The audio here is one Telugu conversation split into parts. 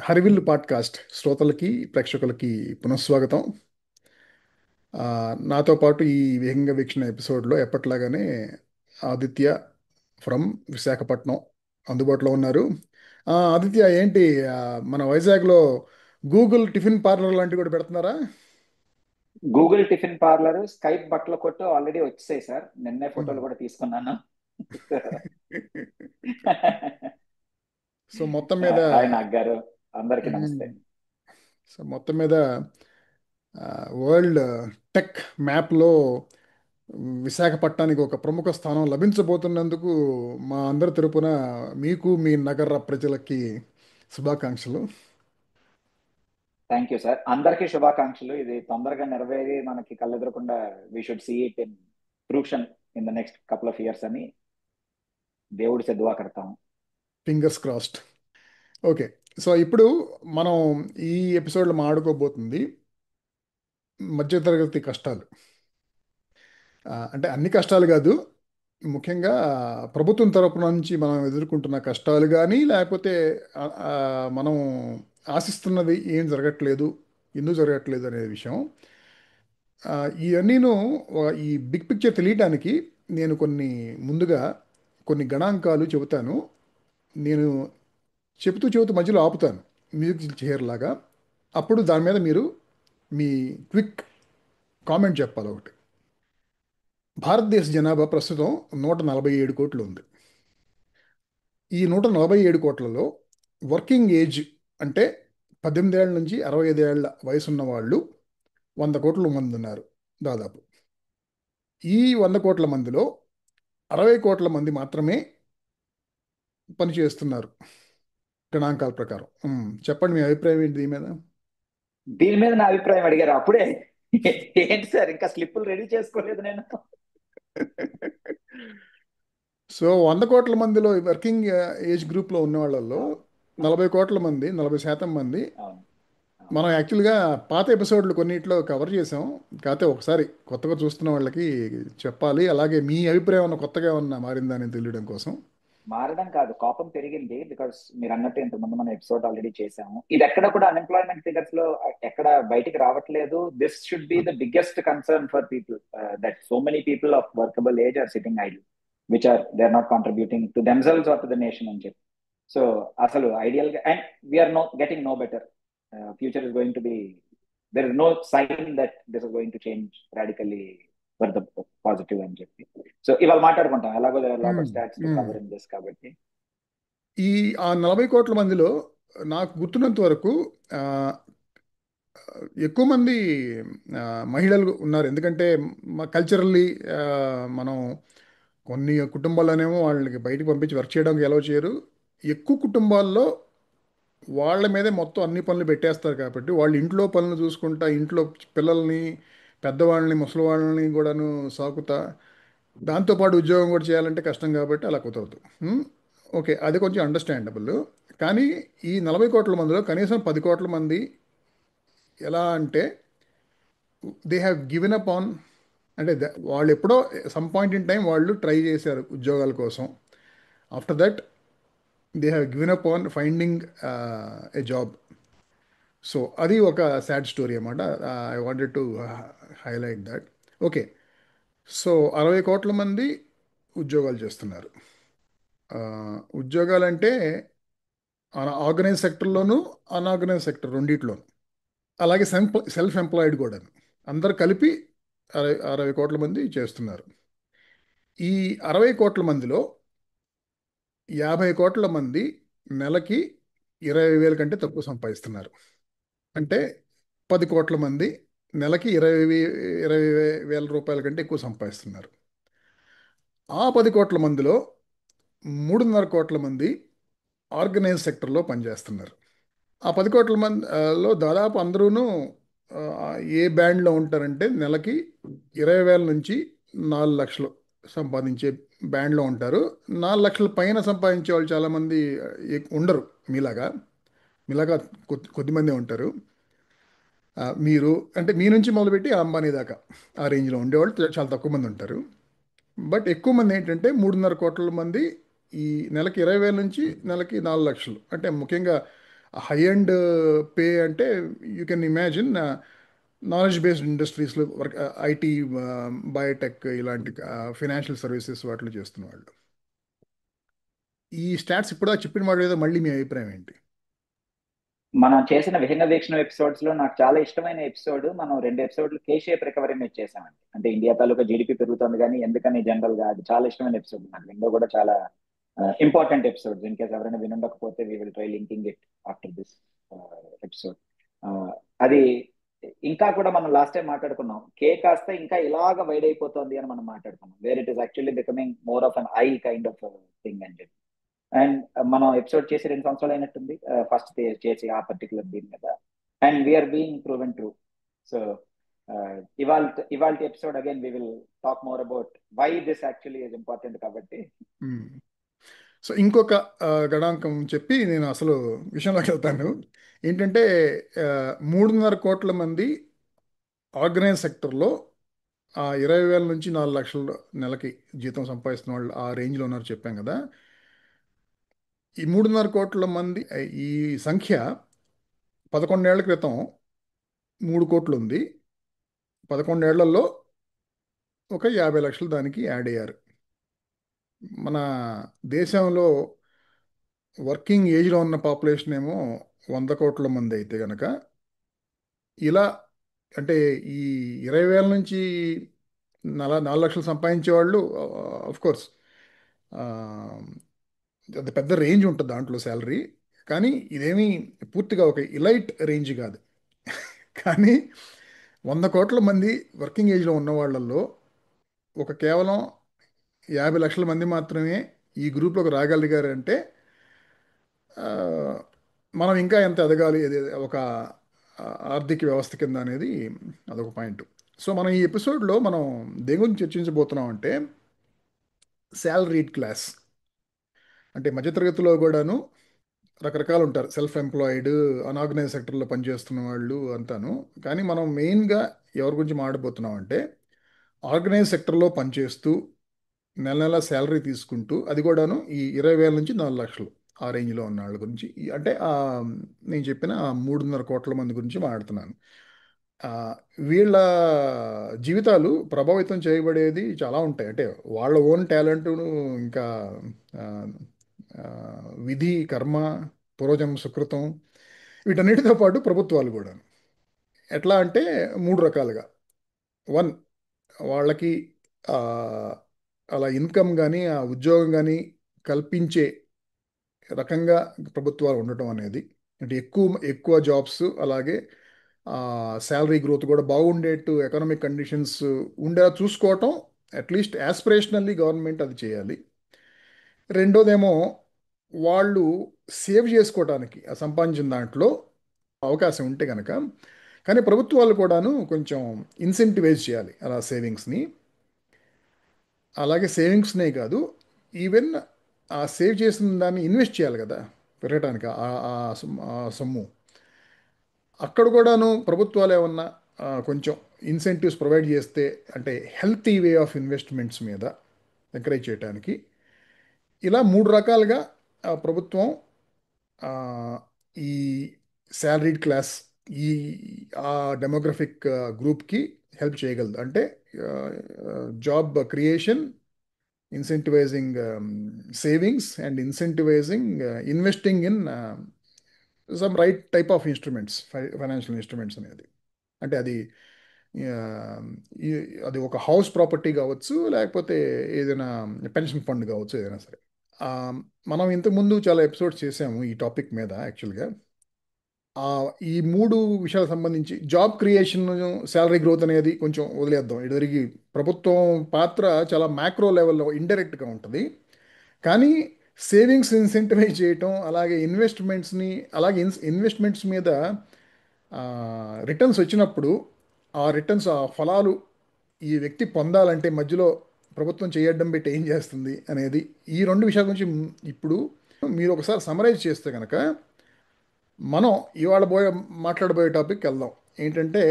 హరివిల్లు పాడ్కాస్ట్ శ్రోతలకి ప్రేక్షకులకి పునఃస్వాగతం. ఆ, నాతో పాటు ఈ విహంగ వీక్షణ ఎపిసోడ్లో ఎప్పట్లాగానే ఆదిత్య ఫ్రమ్ విశాఖపట్నం అందుబాటులో ఉన్నారు. ఆదిత్య ఏంటి, ఆ, మన వైజాగ్లో గూగుల్ టిఫిన్ పార్లర్ లాంటివి కూడా పెడుతున్నారా? గూగుల్ టిఫిన్ పార్లర్, స్కైప్ బట్టల కొట్టు ఆల్రెడీ వచ్చేసాయి సార్. నిన్నే మ్మ్. ఫోటోలు కూడా తీసుకున్నాను. సో మొత్తం మీద హాయ్ నాగ్ గారు, అందరికీ మ్మ్, నమస్తే. సో మొత్తం మీద వరల్డ్ టెక్ మ్యాప్లో విశాఖపట్నానికి ఒక ప్రముఖ స్థానం లభించబోతున్నందుకు మా అందరి తరపున మీకు మీ నగర ప్రజలకి శుభాకాంక్షలు. థ్యాంక్ యూ సార్, అందరికీ శుభాకాంక్షలు. ఇది తొందరగా నెరవేరి మనకి కళ్ళెదరకుండా we should see it in fruition in the next couple of years అని దేవుడి से दुआ करता हूँ. Fingers crossed. ఓకే. సో ఇప్పుడు మనం ఈ ఎపిసోడ్లో మాట్లాడుకోబోతుంది మధ్యతరగతి కష్టాలు. అంటే అన్ని కష్టాలు కాదు, ముఖ్యంగా ప్రభుత్వం తరపున నుంచి మనం ఎదుర్కొంటున్న కష్టాలు కానీ, లేకపోతే ఆ, ఆ, మనం ఆశిస్తున్నది ఏం జరగట్లేదు, ఎందుకు జరగట్లేదు అనే విషయం. ఆ, ఇవన్నీను ఈ బిగ్ పిక్చర్ తెలియటానికి నేను ముందుగా కొన్ని గణాంకాలు చెబుతాను. నేను చెబుతూ మధ్యలో ఆపుతాను, మ్యూజిక్ చైర్ లాగా. అప్పుడు దాని మీద మీరు మీ క్విక్ కామెంట్ చెప్పాలి ఒకటి. భారతదేశ జనాభా ప్రస్తుతం 147 కోట్లు ఉంది. ఈ 147 కోట్లలో వర్కింగ్ ఏజ్ అంటే 18 ఏళ్ళ నుంచి 65 ఏళ్ల వయసున్న వాళ్ళు 100 కోట్ల మంది ఉన్నారు దాదాపు. ఈ 100 కోట్ల మందిలో 60 కోట్ల మంది మాత్రమే పనిచేస్తున్నారు గణాంకాల ప్రకారం. చెప్పండి, మీ అభిప్రాయం ఏంటి దీని మీద? దీని మీద నా అభిప్రాయం అడిగారు అప్పుడే. ఏంటి సార్, ఇంకా స్లిప్పులు రెడీ చేసుకోలేదు నేను. సో 100 కోట్ల మందిలో వర్కింగ్ ఏజ్ గ్రూప్లో ఉన్న వాళ్ళల్లో అవును, 40 కోట్ల మంది, 40% మంది అవును, అవును. మనం యాక్చువల్గా పాత ఎపిసోడ్లు కొన్నిట్లో కవర్ చేసాం. కాకపోతే ఒకసారి కొత్తగా చూస్తున్న వాళ్ళకి చెప్పాలి. అలాగే మీ అభిప్రాయం ఏమన్నా కొత్తగా ఏమన్నా మారిందని తెలియడం కోసం. మారడం కాదు, కోపం పెరిగింది. బికాస్ మీరు అన్నట్టు ఇంతకుముందు మనం ఎపిసోడ్ ఆల్రెడీ చేసాము. ఇది ఎక్కడ కూడా అన్ఎంప్లాయ్మెంట్ ఫిగర్స్ లో ఎక్కడ బయటికి రావట్లేదు. This should be the biggest concern for people, that so many people of workable age are sitting idle, which are they are not contributing to themselves or to the nation అని చెప్పి. సో అసలు ఐడియల్ గా and we're no getting no better. Future is going to be, there is no sign that this is going to change radically for the positive అని చెప్పి. సో ఇవాళ మాట్లాడుకుంటాం, ఎలాగో lot hmm. Of stats to hmm. Cover in this కాబట్టి. ఈ 40 కోట్ల మందిలో నాకు గుర్తున్నంత వరకు ఆ, ఎక్కువ మంది ఆ, మహిళలు ఉన్నారు. ఎందుకంటే మా కల్చరల్లీ మనం కొన్ని కుటుంబాల్లోనేమో వాళ్ళకి బయటికి పంపించి వర్క్ చేయడానికి ఎలవ్ చేయరు. ఎక్కువ కుటుంబాల్లో వాళ్ళ మీదే మొత్తం అన్ని పనులు పెట్టేస్తారు కాబట్టి వాళ్ళు ఇంట్లో పనులు చూసుకుంటా, ఇంట్లో పిల్లల్ని, పెద్దవాళ్ళని, ముసలివాళ్ళని కూడాను సాకుతా, దాంతోపాటు ఉద్యోగం కూడా చేయాలంటే కష్టం కాబట్టి అలా కుదరదు. ఓకే, అది కొంచెం అండర్స్టాండబుల్. కానీ ఈ 40 కోట్ల మందిలో కనీసం 10 కోట్ల మంది ఎలా అంటే they have given up on, అంటే వాళ్ళు ఎప్పుడో సమ్ పాయింట్ ఇన్ టైం వాళ్ళు ట్రై చేశారు ఉద్యోగాల కోసం. After that they have given up on finding A job. So అది ఒక సాడ్ స్టోరీ అన్నమాట. I wanted to highlight that. Okay. So 60 కోట్ల మంది ఉద్యోగాలు చేస్తున్నారు. ఆ, ఉద్యోగాలంటే ఆర్గనైజ్ సెక్టర్లోను, అన్ఆర్గనైజ్ సెక్టర్ రెండిట్లోను, అలాగే సెల్ఫ్ ఎంప్లాయిడ్ కూడా అందరు కలిపి 60 కోట్ల మంది చేస్తున్నారు. ఈ 60 కోట్ల మందిలో 50 కోట్ల మంది నెలకి 20,000 కంటే తక్కువ సంపాదిస్తున్నారు. అంటే 10 కోట్ల మంది నెలకి 20,000 రూపాయల కంటే ఎక్కువ సంపాదిస్తున్నారు. ఆ 10 కోట్ల మందిలో 3.5 కోట్ల మంది ఆర్గనైజ్ సెక్టర్లో పనిచేస్తున్నారు. ఆ 10 కోట్ల మంది లో దాదాపు అందరూను ఆ, ఏ బ్యాండ్లో ఉంటారంటే నెలకి 20,000 నుంచి 4 లక్షలు సంపాదించే బ్యాండ్లో ఉంటారు. 4 లక్షల పైన సంపాదించే వాళ్ళు చాలామంది ఉండరు మీలాగా. మీలాగా కొద్దిమందే ఉంటారు. మీరు అంటే మీ నుంచి మొదలుపెట్టి అంబానీ దాకా ఆ రేంజ్లో ఉండేవాళ్ళు చాలా తక్కువ మంది ఉంటారు. బట్ ఎక్కువ మంది ఏంటంటే 3.5 కోట్ల మంది ఈ నెలకి 20,000 నుంచి నెలకి 4 లక్షలు, అంటే ముఖ్యంగా హై అండ్ పే అంటే you can imagine knowledge based ఇండస్ట్రీస్లో వర్క్, ఐటీ, బయోటెక్ ఇలాంటి ఫినాన్షియల్ సర్వీసెస్ వాటిలో చేస్తున్న వాళ్ళు. ఈ స్టాట్స్ ఇప్పుడు చెప్పిన వాడు ఏదో మళ్ళీ మీ అభిప్రాయం ఏంటి? మనం చేసిన విహంగ వీక్షణ ఎపిసోడ్స్ లో నాకు చాలా ఇష్టమైన ఎపిసోడ్, మనం 2 ఎపిసోడ్లు కే షేప్ రికవరీ మీద చేసామండి. అంటే ఇండియా తాలూకా జీడిపి పెరుగుతుంది కానీ ఎందుకని జనరల్ గా, అది చాలా ఇష్టమైన ఎపిసోడ్ నాకు. రెండో కూడా చాలా ఇంపార్టెంట్ ఎపిసోడ్స్. ఇన్ కేస్ ఎవరైనా వినుండకపోతే we will try linking it after this episode. అది ఇంకా కూడా మనం లాస్ట్ టైం మాట్లాడుకున్నాం, కే కాస్త ఇంకా ఇలాగ వైడ్ అయిపోతుంది అని మనం మాట్లాడుకున్నాం, where it is actually becoming more of an I kind of thing అని చెప్పి. అండ్ మనం ఎపిసోడ్ చేసి 2 సంవత్సరాలు అయినట్టుంది ఫస్ట్ చేసి ఆ పర్టికులర్ దీని మీద. And we're being proven true. So ఇవాళ ఇవాళ episode again we will talk more about why this actually is important కాబట్టి. సో ఇంకొక గణాంకం చెప్పి నేను అసలు విషయంలోకి వెళ్తాను. ఏంటంటే 3.5 కోట్ల మంది ఆర్గనైజ్ సెక్టర్లో 20,000 నుంచి 4 లక్షల నెలకి జీతం సంపాదిస్తున్న వాళ్ళు ఆ రేంజ్లో ఉన్నారు చెప్పాం కదా. ఈ 3.5 కోట్ల మంది ఈ సంఖ్య 11 ఏళ్ల క్రితం 3 కోట్లు ఉంది. 11 ఏళ్లలో ఒక 50 లక్షలు దానికి యాడ్ అయ్యారు. మన దేశంలో వర్కింగ్ ఏజ్లో ఉన్న పాపులేషన్ ఏమో 100 కోట్ల మంది అయితే గనక, ఇలా అంటే ఈ 20,000 నుంచి 4 లక్షలు సంపాదించే వాళ్ళు ఆఫ్ కోర్స్ అది పెద్ద రేంజ్ ఉంటుంది దాంట్లో శాలరీ. కానీ ఇదేమీ పూర్తిగా ఒక ఇలైట్ రేంజ్ కాదు. కానీ 100 కోట్ల మంది వర్కింగ్ ఏజ్లో ఉన్న వాళ్ళల్లో ఒక కేవలం 50 లక్షల మంది మాత్రమే ఈ గ్రూప్లోకి రాగలిగారంటే ఆ, మనం ఇంకా ఎంత ఎదగాలి, ఇది ఒక ఆర్థిక వ్యవస్థ కింద అనేది అదొక పాయింట్. సో మనం ఈ ఎపిసోడ్లో మనం దేని గురించి చర్చించబోతున్నాం అంటే శాలరీడ్ క్లాస్. అంటే మధ్యతరగతిలో కూడాను రకరకాలు ఉంటారు, సెల్ఫ్ ఎంప్లాయిడ్, అనార్గనైజ్ సెక్టర్లో పనిచేస్తున్న వాళ్ళు అంతాను. కానీ మనం మెయిన్గా ఎవరి గురించి మాట్లాడబోతున్నాం అంటే ఆర్గనైజ్ సెక్టర్లో పనిచేస్తూ నెల నెల శాలరీ తీసుకుంటూ, అది కూడాను ఈ 20,000 నుంచి 4 లక్షలు ఆ రేంజ్లో ఉన్న వాళ్ళ గురించి, అంటే నేను చెప్పిన ఆ 3.5 కోట్ల మంది గురించి మాట్లాడుతున్నాను. ఆ, వీళ్ళ జీవితాలు ప్రభావితం చేయబడేది చాలా ఉంటాయి. అంటే వాళ్ళ ఓన్ టాలెంట్ను, ఇంకా ఆ, ఆ, విధి, కర్మ, పూర్వజన్మ సుకృతం, వీటన్నిటితో పాటు ప్రభుత్వాలు కూడా. ఎట్లా అంటే 3 రకాలుగా. వన్, వాళ్ళకి ఆ, అలా ఇన్కమ్ కానీ ఆ ఉద్యోగం కానీ కల్పించే రకంగా ప్రభుత్వాలు ఉండటం అనేది, అంటే ఎక్కువ ఎక్కువ జాబ్స్, అలాగే శాలరీ గ్రోత్ కూడా బాగుండేట్టు ఎకనామిక్ కండిషన్స్ ఉండేలా చూసుకోవటం. అట్లీస్ట్ యాస్పిరేషనల్లీ గవర్నమెంట్ అది చేయాలి. రెండోదేమో వాళ్ళు సేవ్ చేసుకోవడానికి ఆ సంపాదించిన దాంట్లో అవకాశం ఉంటే కనుక, కానీ ప్రభుత్వాలు కూడాను కొంచెం ఇన్సెంటివైజ్ చేయాలి అలా సేవింగ్స్ని. అలాగే సేవింగ్స్నే కాదు, ఈవెన్ ఆ సేవ్ చేసిన దాన్ని ఇన్వెస్ట్ చేయాలి కదా పెరగడానికి ఆ సొమ్ము. అక్కడ కూడాను ప్రభుత్వాలు ఏమన్నా కొంచెం ఇన్సెంటివ్స్ ప్రొవైడ్ చేస్తే, అంటే హెల్తీ వే ఆఫ్ ఇన్వెస్ట్మెంట్స్ మీద ఎంకరేజ్ చేయడానికి, ఇలా 3 రకాలుగా ప్రభుత్వం ఆ, ఈ శాలరీడ్ క్లాస్, ఈ ఆ డెమోగ్రఫిక్ గ్రూప్కి హెల్ప్ చేయగలదు. అంటే job creation, incentivising savings, and incentivising investing in some right type of instruments, financial instruments అనేది. అంటే అది ఆ, అది ఒక హౌస్ ప్రాపర్టీ కావచ్చు, లేకపోతే ఏదైనా పెన్షన్ ఫండ్ కావచ్చు, ఏదైనా సరే. ఆ, మనం ఇంతకుముందు చాలా ఎపిసోడ్స్ చేసాము ఈ టాపిక్ మీద యాక్చువల్గా. ఆ, ఈ 3 విషయాలకు సంబంధించి జాబ్ క్రియేషన్, శాలరీ గ్రోత్ అనేది కొంచెం వదిలేద్దాం ఇదివరకు. ప్రభుత్వం పాత్ర చాలా మ్యాక్రో లెవెల్లో ఇండైరెక్ట్గా ఉంటుంది. కానీ సేవింగ్స్ ఇన్సెంటివైజ్ చేయటం, అలాగే ఇన్వెస్ట్మెంట్స్ని, అలాగే ఇన్వెస్ట్మెంట్స్ మీద రిటర్న్స్ వచ్చినప్పుడు ఆ రిటర్న్స్, ఆ ఫలాలు ఈ వ్యక్తి పొందాలంటే మధ్యలో ప్రభుత్వం చేయడం పెట్టి ఏం చేస్తుంది అనేది, ఈ 2 విషయాల గురించి ఇప్పుడు మీరు ఒకసారి సమరైజ్ చేస్తే కనుక మనం ఇవాళ మాట్లాడబోయే టాపిక్ వెళ్దాం. ఏంటంటే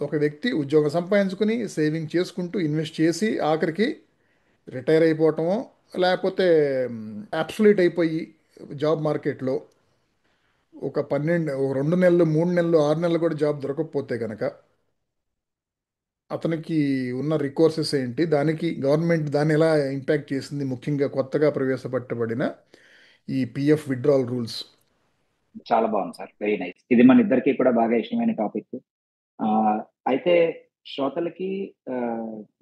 ఒక వ్యక్తి ఉద్యోగం సంపాదించుకుని సేవింగ్ చేసుకుంటూ ఇన్వెస్ట్ చేసి ఆఖరికి రిటైర్ అయిపోవటమో, లేకపోతే అబ్సల్యూట్ అయిపోయి జాబ్ మార్కెట్లో ఒక 2 నెలలు 3 నెలలు 6 నెలలు కూడా జాబ్ దొరకకపోతే కనుక అతనికి ఉన్న రికోర్సెస్ ఏంటి, దానికి గవర్నమెంట్ దాన్ని ఎలా ఇంపాక్ట్ చేసింది, ముఖ్యంగా కొత్తగా ప్రవేశపెట్టబడిన ఈ పిఎఫ్ విత్డ్రాల్ రూల్స్. చాలా బాగుంది సార్, వెరీ నైస్. ఇది మన ఇద్దరికి కూడా బాగా ఇష్టమైన టాపిక్. అయితే శ్రోతలకి ఆ,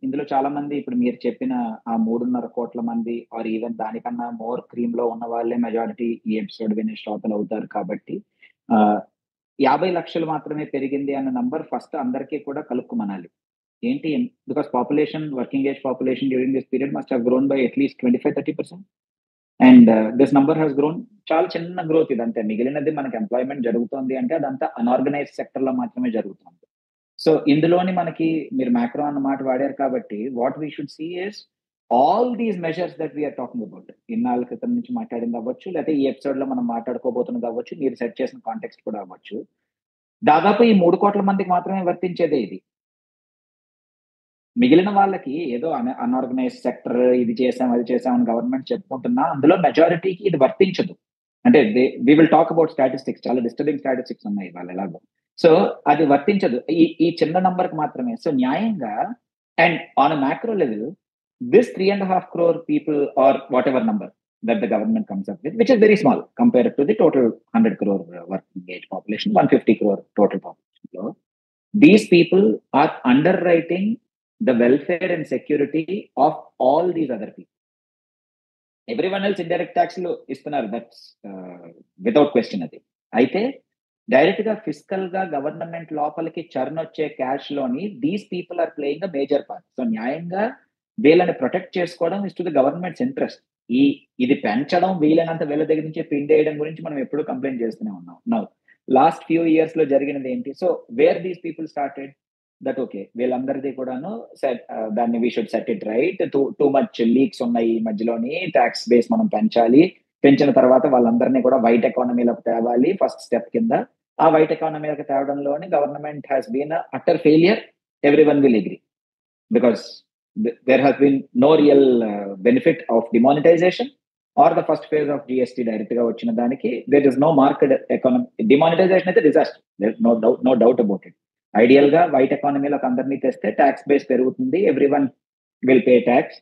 ఇందులో చాలా మంది ఇప్పుడు మీరు చెప్పిన ఆ 3.5 కోట్ల మంది ఆర్ ఈవెన్ దానికన్నా మోర్ క్రీమ్ లో ఉన్న వాళ్ళే మెజారిటీ ఈ ఎపిసోడ్ వినే శ్రోతలు అవుతారు. కాబట్టి ఆ, 50 లక్షలు మాత్రమే పెరిగింది అన్న నంబర్ ఫస్ట్ అందరికీ కూడా కలుపుకుమనాలి. ఏంటి, because population, working age population during this period must have grown by at least 25-30%. And this number has grown. చాలా చిన్న గ్రోత్ ఇదంతే. మిగిలినది మనకి ఎంప్లాయ్మెంట్ జరుగుతోంది అంటే అదంతా అన్ఆర్గనైజ్డ్ సెక్టర్ లో మాత్రమే జరుగుతుంది. సో ఇందులోని మనకి మీరు మ్యాక్రో అన్న మాట వాడారు కాబట్టి what we should see is all these measures that we're talking about. ఇన్నాళ్ళ క్రితం నుంచి మాట్లాడింది అవ్వచ్చు, లేకపోతే ఈ ఎపిసోడ్ లో మనం మాట్లాడుకోబోతున్నది అవ్వచ్చు, మీరు సెట్ చేసిన కాంటెక్స్ట్ కూడా అవ్వచ్చు, దాదాపు ఈ 3 కోట్ల మందికి మాత్రమే వర్తించేదే ఇది. మిగిలిన వాళ్ళకి ఏదో అన్ఆర్గనైజ్డ్ సెక్టర్, ఇది చేసాం అది చేసాం అని గవర్నమెంట్ చెప్పుకుంటున్నా అందులో మెజారిటీకి ఇది వర్తించదు. అంటే we will talk about statistics, చాలా డిస్టర్బింగ్ స్టాటిస్టిక్స్ ఉన్నాయి వాళ్ళు ఎలాగో. సో అది వర్తించదు ఈ చిన్న నంబర్ కి మాత్రమే. సో న్యాయంగా and on macro level this 3.5 crore people are whatever number that the government comes up with, which is very small compare to the total 100 crore working age population, 150 crore total population లో, these people are underwriting the welfare and security of all these other people. Everyone else indirect tax లో ఇస్తున్నారు, దట్స్ వితౌట్ క్వశ్చన్. అది అయితే డైరెక్ట్ గా ఫిజికల్ గా గవర్నమెంట్ లోపలికి చర్న్ వచ్చే క్యాష్ లోని these people are playing a major part. So న్యాయంగా వీళ్ళని ప్రొటెక్ట్ చేసుకోవడం is to the government's interest. ఇది పెంచడం, వీలైనంత వీళ్ళ దగ్గర నుంచి పిండేయడం గురించి మనం ఎప్పుడు కంప్లైంట్ చేస్తూనే ఉన్నాం. నౌ లాస్ట్ ఫ్యూ ఇయర్స్ లో జరిగినది ఏంటి? So where these people started that okay, వీళ్ళందరిది కూడాను దాన్ని we should set it right, too much leaks ఉన్నాయి ఈ మధ్యలోని, ట్యాక్స్ బేస్ మనం పెంచాలి, పెంచిన తర్వాత వాళ్ళందరినీ కూడా వైట్ ఎకానమీలోకి తేవాలి ఫస్ట్ స్టెప్ కింద. ఆ వైట్ ఎకానమీలోకి తేవడంలోని government has been utter failure, everyone will agree, because there has been no real benefit of demonetization or the first phase of GST direct గా వచ్చిన దానికి. there is no market economy. demonetization అయితే disaster, there is no doubt about it. Ideal గా వైట్ ఎకానమీలోకి అందరినీ తెస్తే ట్యాక్స్ బేస్ పెరుగుతుంది, everyone will pay tax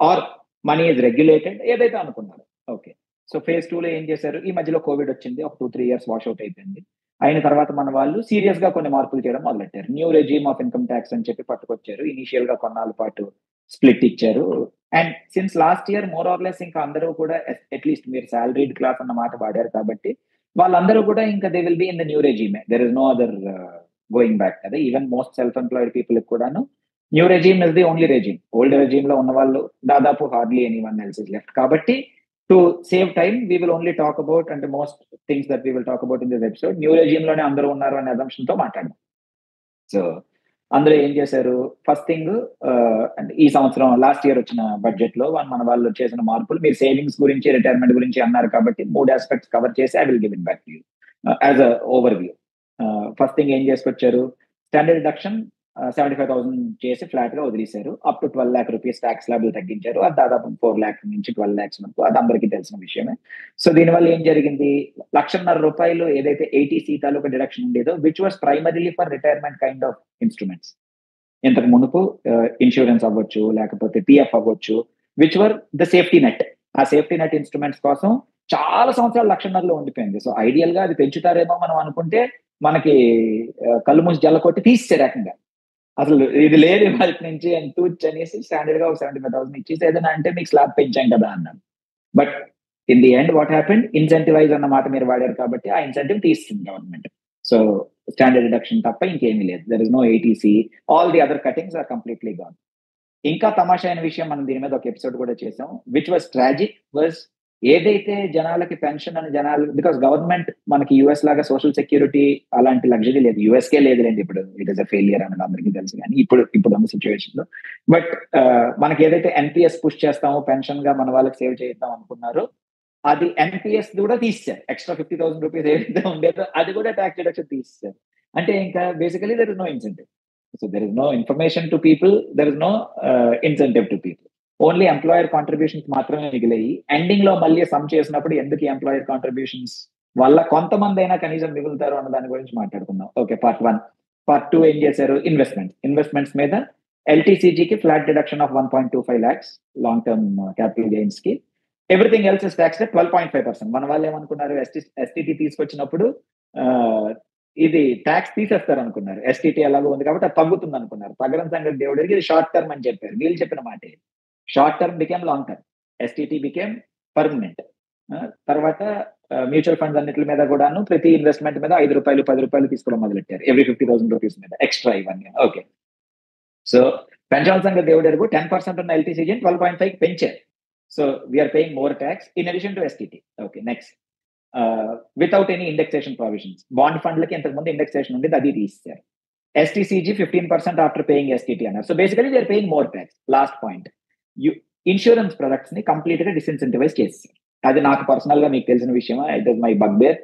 or money is regulated, ఏదైతే అనుకున్నారు. ఓకే, సో ఫేజ్ 2 లో ఏం చేశారు? ఈ మధ్యలో కోవిడ్ వచ్చింది, ఒక 2-3 years వాష్ అవుట్ అయిపోయింది. అయిన తర్వాత మన వాళ్ళు సీరియస్ గా కొన్ని మార్పులు చేయడం మొదలెట్టారు. New regime of income tax అని చెప్పి పట్టుకొచ్చారు. ఇనిషియల్ గా కొన్నాళ్ళ పాటు స్ప్లిట్ ఇచ్చారు. And since last year more or less ఇంకా అందరూ కూడా అట్లీస్ట్ మీరు సాలరీడ్ క్లాస్ అన్న మాట వాడారు కాబట్టి వాళ్ళందరూ కూడా ఇంకా they will be in the new రెజీమే. There is no other going back కదా. Even most self employed people కూడాను new regime is the only regime. Old regime లో ఉన్న వాళ్ళు దాదాపు hardly anyone else is left. కాబట్టి to save time we will only talk about, అంటే most things that we will talk about in this episode new regime లోనే అందరూ ఉన్నారు అనే అజంప్షన్ తో మాట్లాడదాం. సో అందులో ఏం చేశారు? ఫస్ట్ థింగ్, అంటే ఈ సంవత్సరం లాస్ట్ ఇయర్ వచ్చిన బడ్జెట్ లో మన వాళ్ళు చేసిన మార్పులు, మీరు సేవింగ్స్ గురించి రిటైర్మెంట్ గురించి అన్నారు కాబట్టి 3 ఆస్పెక్ట్స్ కవర్ చేసి I will give it back to you as a over view. First thing ఏం చేసుకొచ్చారు? స్టాండర్డ్ డిడక్షన్ 75,000 చేసి ఫ్లాట్ గా వదిలేశారు. Up to 12 lakh rupees tax స్లాబులు తగ్గించారు. అది దాదాపు 4 lakh నుంచి 12 lakhs వరకు, అది అందరికీ తెలిసిన విషయమే. సో దీనివల్ల ఏం జరిగింది? ₹1,50,000 ఏదైతే 80C తాలూకా డిడక్షన్ ఉండేదో, which was primarily for retirement kind of instruments. ఇంతకు మునుపు ఇన్సూరెన్స్ అవ్వచ్చు, లేకపోతే పిఎఫ్ అవ్వచ్చు, which were the safety net. ఆ సేఫ్టీ నెట్ ఇన్స్ట్రుమెంట్స్ కోసం చాలా సంవత్సరాలు ₹1,50,000 ఉండిపోయింది. సో ఐడియల్ గా అది పెంచుతారేమో మనం అనుకుంటే మనకి కళ్ళు మూసి జల్ల కొట్టి తీసేసారు ఏకంగా. అసలు ఇది లేదు వాళ్ళకి నుంచి అని తూచ్ అనేసి స్టాండర్డ్ గా ఒక 75,000 ఇచ్చేసి ఏదైనా అంటే మీకు స్లాబ్ పెంచాం కదా అన్నాను. But in the end what happened? Incentivise అన్న మాట మీరు వాడారు కాబట్టి ఆ ఇన్సెంటివ్ తీస్తుంది గవర్నమెంట్. సో స్టాండర్డ్ డిడక్షన్ తప్ప ఇంకేమీ లేదు. There is no eighty C, all the other cuttings are completely gone. ఇంకా తమాషా అయిన విషయం, మనం దీని మీద ఒక ఎపిసోడ్ కూడా చేసాం, విచ్ వాస్ ట్రాజిక్, వాజ్ ఏదైతే జనాలకి పెన్షన్ అని జనాలు, బికాస్ గవర్నమెంట్ మనకి యుఎస్ లాగా సోషల్ సెక్యూరిటీ అలాంటి లగ్జరీ లేదు, యుఎస్కే లేదులేండి ఇప్పుడు, ఇట్ ఇస్ అ ఫెయిలియర్ అనేది అందరికీ తెలుసు. కానీ ఇప్పుడు ఉన్న సిచ్యువేషన్ లో బట్ మనకి ఏదైతే ఎన్పిఎస్ పుష్ చేస్తామో పెన్షన్ గా మన వాళ్ళకి సేవ్ చేద్దాం అనుకున్నారో, అది ఎన్పిఎస్ కూడా తీసేశారు. ఎక్స్ట్రా 50,000 రూపీస్ ఏదైతే ఉండేదో అది కూడా ట్యాక్స్ డిడక్షన్ తీసేశారు. అంటే ఇంకా basically there is no incentive. So there is no information to people, there is no incentive to people. Only employer contributions మాత్రమే మిగిలాయి. ఎండింగ్ లో మళ్ళీ సమ్ చేసినప్పుడు ఎందుకు ఎంప్లాయర్ కాంట్రిబ్యూషన్స్ వాళ్ళ కొంతమంది అయినా కనీసం మిగులుతారు అన్న దాని గురించి మాట్లాడుకుందాం. Okay, part 1. పార్ట్ 2 ఏం చేశారు? ఇన్వెస్ట్మెంట్స్ మీద ఎల్టీసీజీకి flat deduction of 1.25 lakhs long term capital gains కి. Everything else is tax 12.5%. మన వాళ్ళు ఏమనుకున్నారు, ఎస్టీటీ తీసుకొచ్చినప్పుడు ఆ, ఇది ట్యాక్స్ తీసేస్తారు అనుకున్నారు. ఎస్టీటీ ఎలాగో ఉంది కాబట్టి అది తగ్గుతుంది అనుకున్నారు. తగ్గడం సంగతి దేవుడికి, ఇది షార్ట్ టర్మ్ అని చెప్పారు. వీళ్ళు చెప్పిన మాట short term became long term, STT became permanent. తర్వాత మ్యూచువల్ ఫండ్స్ అన్నిటి మీద కూడాను ప్రతి ఇన్వెస్ట్మెంట్ మీద ₹5 ₹10 తీసుకోవడం మొదలెట్టారు. ఎవ్రీ ₹50,000 మీద ఎక్స్ట్రా ఇవన్నీ. ఓకే, సో పెంచాల్సిన సంగతి దేవుడు ఎరుగు. 10% ఉన్న ఎల్టీసీజీ 12.5 పెంచారు. So we are paying more tax in addition to STT. Okay, next without any indexation provisions. Bond ఫండ్లకి ఇంతకుముందు ఇండెక్సేషన్ ఉండేది, అది తీసేశారు. ఎస్టీసీజీ 15% ఆఫ్టర్ పేయింగ్ ఎస్టీటీ అన్నారు. So basically we are paying more tax. Last point, insurance products ని కంప్లీట్ గా డిసిన్సెంటివైజ్ చేసేసారు. అది నాకు పర్సనల్ గా మీకు తెలిసిన విషయం. It is my బగ్బేర్.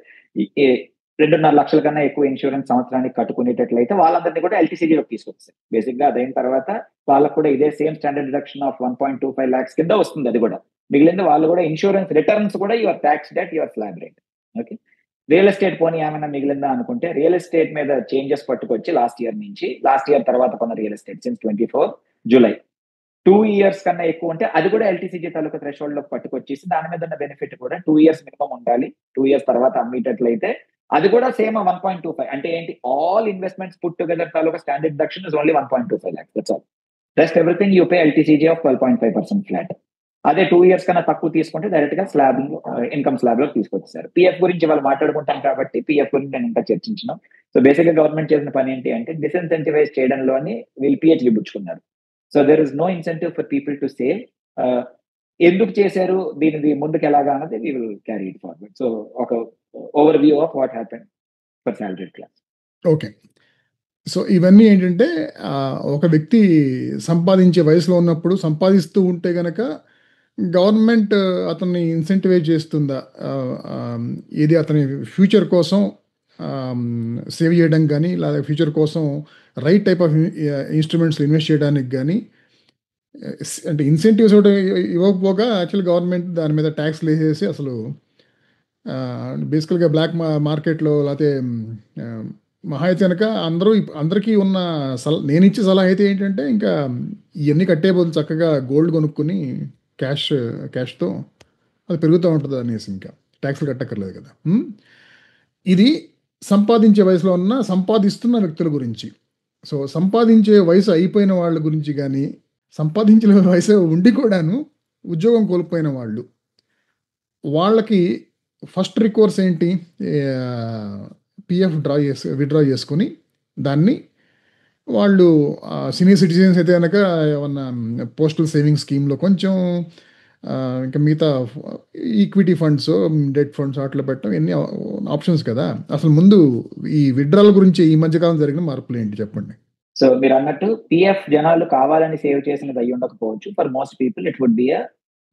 2.5 లక్షల కన్నా ఎక్కువ ఇన్సూరెన్స్ సంవత్సరానికి కట్టుకునేటట్లయితే వాళ్ళందరినీ కూడా ఎల్టీసీజీలోకి తీసుకొచ్చారు. బేసిక్ గా అదైన తర్వాత వాళ్ళకు కూడా ఇదే same standard deduction of 1.25 lakhs కింద వస్తుంది. అది కూడా మిగిలింది వాళ్ళు కూడా ఇన్సూరెన్స్ రిటర్న్స్ కూడా your tax debt, your slab rate. Okay, real estate పోనీ ఏమైనా మిగిలిందా అనుకుంటే రియల్ ఎస్టేట్ మీద చేంజెస్ పట్టుకొచ్చి లాస్ట్ ఇయర్ తర్వాత కొన్న real estate since 24 July 2 years కన్నా ఎక్కువ ఉంటే అది కూడా ఎల్టీసీజీ తాలూకా థ్రెషోల్డ్ లో పట్టుకొచ్చేసి దాని మీద ఉన్న బెనిఫిట్ కూడా 2 years మినిమం ఉండాలి. 2 years తర్వాత అమ్మేటట్లయితే అది కూడా సేమ్ 1.25. అంటే ఏంటి, all investments put together taluka standard deduction is only 1.25 lakhs. That's all. Rest everything you pay LTCG of 12.5% flat. అదే 2 years కన్నా తక్కువ తీసుకుంటే డైరెక్ట్ గా స్లాబ్, ఇన్కమ్ స్లాబ్ లో తీసుకొచ్చారు. పిఎఫ్ గురించి వాళ్ళు మాట్లాడుకుంటాం కాబట్టి పిఎఫ్ గురించి నేను ఇంకా చర్చించిన. సో బేసిక్ గా గవర్నమెంట్ చేసిన పని ఏంటి అంటే డిసిన్సెంటివైజ్ చేయడంలోని వీళ్ళు పిహెచ్డి పుచ్చుకున్నారు. So there is no incentive for people to save. ఎందుకు చేశారు, దీనిది ముందుకు ఎలాగా అన్నది we will carry it forward. So ఒక overview of what happen for salaried class. Okay. So ఇవన్నీ ఏంటంటే ఒక వ్యక్తి సంపాదించే వయసులో ఉన్నప్పుడు సంపాదిస్తూ ఉంటే గనక గవర్నమెంట్ అతన్ని ఇన్సెంటివైజ్ చేస్తుందా, ఇది అతని ఫ్యూచర్ కోసం సేవ్ చేయడానికి కానీ, లేదా ఫ్యూచర్ కోసం right type of instruments invest చేయడానికి కానీ, అంటే ఇన్సెంటివ్స్ ఇవ్వకపోగా యాక్చువల్ గవర్నమెంట్ దాని మీద ట్యాక్స్లు వేసేసి అసలు బేసికల్గా బ్లాక్ మార్కెట్లో లేకపోతే మహా అయితే కనుక అందరికీ ఉన్న నేను ఇచ్చే సలహా అయితే ఏంటంటే ఇంకా ఇవన్నీ కట్టే బదులు చక్కగా గోల్డ్ కొనుక్కుని క్యాష్తో అది పెరుగుతూ ఉంటుంది అనేసి ఇంకా ట్యాక్స్లు కట్టక్కర్లేదు కదా. ఇది సంపాదించే వయసులో సంపాదిస్తున్న వ్యక్తుల గురించి. సో సంపాదించే వయసు అయిపోయిన వాళ్ళ గురించి కానీ, సంపాదించిన వయసు ఉండి కూడాను ఉద్యోగం కోల్పోయిన వాళ్ళకి ఫస్ట్ రికోర్స్ ఏంటి, పిఎఫ్ విత్డ్రా చేసుకుని దాన్ని వాళ్ళు సీనియర్ సిటిజన్స్ అయితే కనుక ఏమన్నా పోస్టల్ సేవింగ్ స్కీమ్లో కొంచెం, ఇంకా మిగతా ఈక్విటీ ఫండ్స్, డెట్ ఫండ్స్ వాటిలో పెట్టడం ఎన్ని ఆప్షన్స్ కదా. అసలు ముందు ఈ విత్డ్రాల్ గురించి ఈ మధ్యకాలం జరిగిన మార్పులు ఏంటి చెప్పండి. సో మీరు అన్నట్టు పిఎఫ్ జనాలు కావాలని సేవ్ చేసినది అయ్యి ఉండకపోవచ్చు. For most people it would be a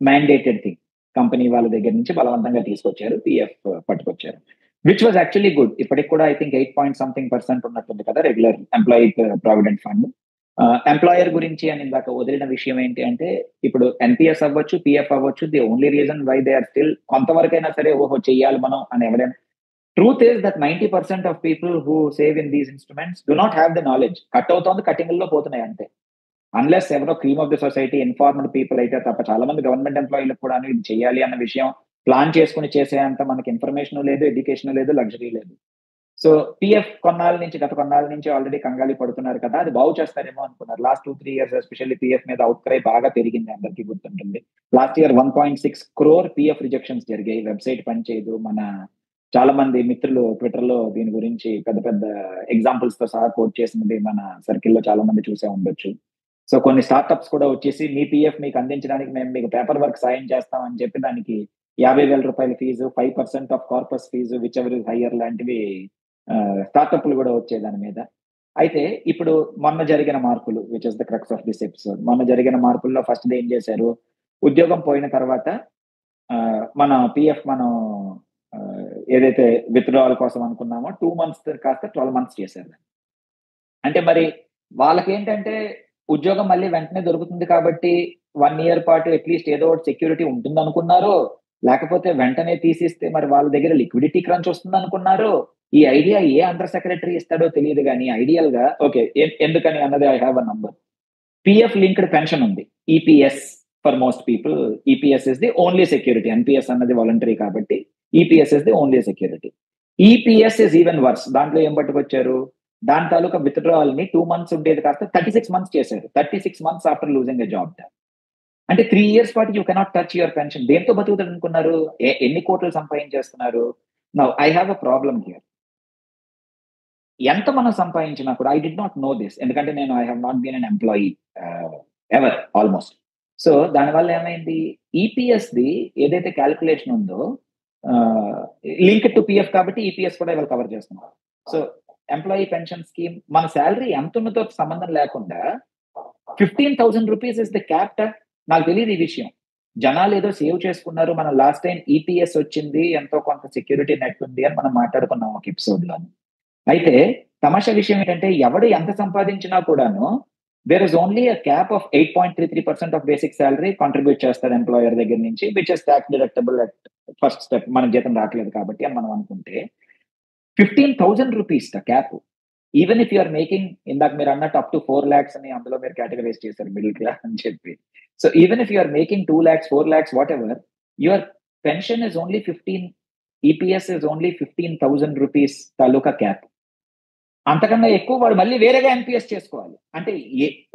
mandated thing. Company వాళ్ళ దగ్గర నుంచి బలవంతంగా తీసుకొచ్చారు, పిఎఫ్ పట్టుకొచ్చారు, విచ్ వాజ్ యాక్చువల్లీ గుడ్. ఇప్పటికి కూడా ఐ థింక్ 8% ఉన్నట్టుంది కదా regular employee provident fund. Employer గురించి అని ఇందాక వదిలిన విషయం ఏంటి అంటే, ఇప్పుడు ఎన్పిఎస్ అవ్వచ్చు, పిఎఫ్ అవ్వచ్చు, the only reason why they are still కొంతవరకైనా సరే ఓహో చెయ్యాలి మనం అని ఎవరైనా. Truth is that 90% of people who save in these instruments do not have the knowledge. Cut అవుతోంది, కటింగ్ లో పోతున్నాయి అంతే. అన్లెస్ ఎవరో cream of the society informed people అయితే తప్ప చాలా మంది గవర్నమెంట్ ఎంప్లాయీలకు కూడా ఇది చేయాలి అన్న విషయం ప్లాన్ చేసుకుని చేసేంత మనకి ఇన్ఫర్మేషన్ లేదు, ఎడ్యుకేషన్ లేదు, లగ్జరీ లేదు. సో పిఎఫ్ గత కొన్నాళ్ళ నుంచి ఆల్రెడీ కంగాలి పడుతున్నారు కదా, అది బాగు చేస్తారేమో అనుకున్నారు. లాస్ట్ 2-3 years ఎస్పెషల్లీ పిఎఫ్ మీద అవుట్ క్రై బాగా పెరిగింది, అందరికీ గుర్తుంటుంది. Last year 1.6 crore PF rejections జరిగాయి. వెబ్సైట్ పనిచేయదు. మన చాలా మంది మిత్రులు ట్విట్టర్ లో దీని గురించి పెద్ద పెద్ద ఎగ్జాంపుల్స్ తో సహా కోట్ చేసినది మన సర్కిల్లో చాలా మంది చూసే ఉండొచ్చు. సో కొన్ని స్టార్ట్అప్స్ కూడా వచ్చేసి మీ పిఎఫ్ మీకు అందించడానికి మేము మీకు పేపర్ వర్క్ సాయం చేస్తాం అని చెప్పి దానికి ₹50,000 fees, 5% of corpus fees, whichever is higher లాంటివి స్టార్ట్అప్లు కూడా వచ్చాయి దాని మీద. అయితే ఇప్పుడు మొన్న జరిగిన మార్పులు, which is the crux of this episode, మొన్న జరిగిన మార్పుల్లో ఫస్ట్ ఏం చేశారు, ఉద్యోగం పోయిన తర్వాత మన పిఎఫ్ మనం ఏదైతే విత్డ్రావల్ కోసం అనుకున్నామో 2 months కాస్త 12 months చేశారు. అంటే మరి వాళ్ళకి ఏంటంటే ఉద్యోగం మళ్ళీ వెంటనే దొరుకుతుంది కాబట్టి 1 year పాటు అట్లీస్ట్ ఏదో ఒకటి సెక్యూరిటీ ఉంటుంది అనుకున్నారు. లేకపోతే వెంటనే తీసిస్తే మరి వాళ్ళ దగ్గర లిక్విడిటీ క్రంచ్ వస్తుంది అనుకున్నారు. ఈ ఐడియా ఏ అండర్ సెక్రటరీ ఇస్తాడో తెలియదు, కానీ ఐడియల్ గా ఓకే ఎందుకని అన్నది I have a number. PF linked pension ఉంది, EPS. For most people EPS is the only security. NPS అన్నది వాలంటరీ కాబట్టి EPS is the only security. EPS is even worse. దాంట్లో ఏం పట్టుకొచ్చారు, దాని తాలూకా విత్డ్రావల్ ని 2 months ఉండేది కాస్త 36 months చేశారు. 36 months after losing a job. అంటే 3 years పాటు you cannot touch your pension. దేంతో బతుకుతారు అనుకున్నారు? ఎన్ని కోట్లు సంపాదించేస్తున్నారు? Now I have a problem here. ఎంత మనం సంపాదించినా కూడా I did not know this, ఎందుకంటే నేను I have not been an employee ever almost. So దానివల్ల ఏమైంది, ఈపీఎస్ ది ఏదైతే క్యాల్కులేషన్ ఉందో లింక్ టు పిఎఫ్ కాబట్టి ఈపీఎస్ కూడా ఇవాళ కవర్ చేస్తున్నారు. సో ఎంప్లాయీ పెన్షన్ స్కీమ్ మన శాలరీ ఎంత ఉన్నతో సంబంధం లేకుండా 15,000 రూపీస్ ఇస్ ద క్యాప్. నాకు తెలియదు ఈ విషయం. జనాలు ఏదో సేవ్ చేసుకున్నారు, మనం లాస్ట్ టైం ఈపీఎస్ వచ్చింది, ఎంతో కొంత సెక్యూరిటీ నెట్ ఉంది అని మనం మాట్లాడుకున్నాం ఒక ఎపిసోడ్ లో. అయితే తమాషా విషయం ఏంటంటే ఎవడు ఎంత సంపాదించినా కూడాను there is only a cap of 8.33% of basic salary contribute చేస్తారు ఎంప్లాయర్ దగ్గర నుంచి, which is tax deductible at first step. మనకు జీతం రావట్లేదు కాబట్టి అని మనం అనుకుంటే 15,000 rupees the cap. Even if you're making, ఇందాక మీరు అన్నట్టు అప్ టు 4 lakhs అని అందులో మీరు కేటగరైజ్ చేశారు మిడిల్ క్లాస్ అని చెప్పి. So even if you're making 2 lakhs, 4 lakhs, whatever, your pension is only 15, EPS is only 15,000 rupees తాలూకా క్యాప్. అంతకన్నా ఎక్కువ వాడు మళ్ళీ వేరేగా ఎన్పిఎస్ చేసుకోవాలి. అంటే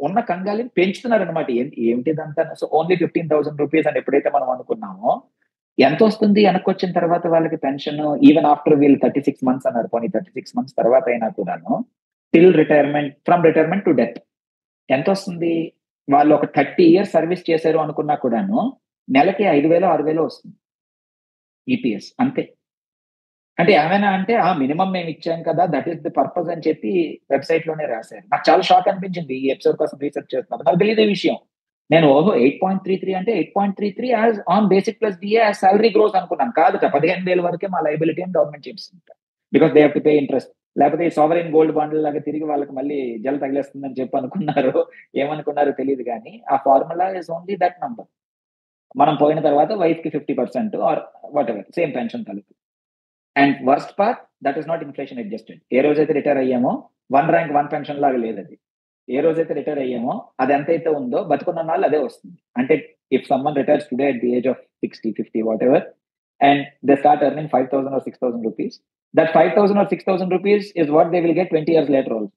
ఉన్న కంగాలిని పెంచుతున్నారు అనమాట. ఏమిటిదంతా? సో ఓన్లీ 15,000 రూపీస్ అని ఎప్పుడైతే మనం అనుకున్నామో, ఎంత వస్తుంది వెనక్కి వచ్చిన తర్వాత వాళ్ళకి పెన్షన్? ఈవెన్ ఆఫ్టర్ వీళ్ళు 36 months అన్నారు, పోనీ 36 months తర్వాత అయినా కూడాను till retirement, from retirement to death ఎంత వస్తుంది? వాళ్ళు ఒక 30 years సర్వీస్ చేశారు అనుకున్నా కూడాను నెలకి 5,000, 6,000 వస్తుంది ఈపీఎస్, అంతే. అంటే ఏమైనా అంటే మినిమం మేము ఇచ్చాం కదా, దట్ ఈస్ ది పర్పస్ అని చెప్పి వెబ్సైట్ లోనే రాశారు. నాకు చాలా షాక్ అనిపించింది ఈ ఎపిసోడ్ కోసం రీసెర్చ్ చేస్తున్నారు. నాకు తెలియదు ఈ విషయం. నేను 8.33 అంటే 8.33 as on basic plus DA as salary growth అనుకున్నాను. కాదు, 15,000 వరకే మా లైబిలిటీ అని గవర్నమెంట్ చెప్తుంది, because they have to pay interest. లేకపోతే ఈ సావరెన్ గోల్డ్ బాండ్ లాగా తిరిగి వాళ్ళకి మళ్ళీ జల తగిలేస్తుందని చెప్పి అనుకున్నారు. ఏమనుకున్నారో తెలియదు, కానీ ఆ formula is only that number. మనం పోయిన తర్వాత వైఫ్ కి 50% or whatever, same pension కలిపి. And worst part, that is not inflation adjusted. ఏ రోజైతే రిటైర్ అయ్యామో 1 rank 1 పెన్షన్ లాగా లేదు అది. ఏ రోజైతే రిటైర్ అయ్యామో అది ఎంతైతే ఉందో బతుకున్న నాళ్ళు అదే వస్తుంది. అంటే if someone retires today at the age of 60, 50, what ever, and they start earning 5,000 or 6,000 rupees, that 5,000 or 6,000 rupees is what they will get 20 years later also.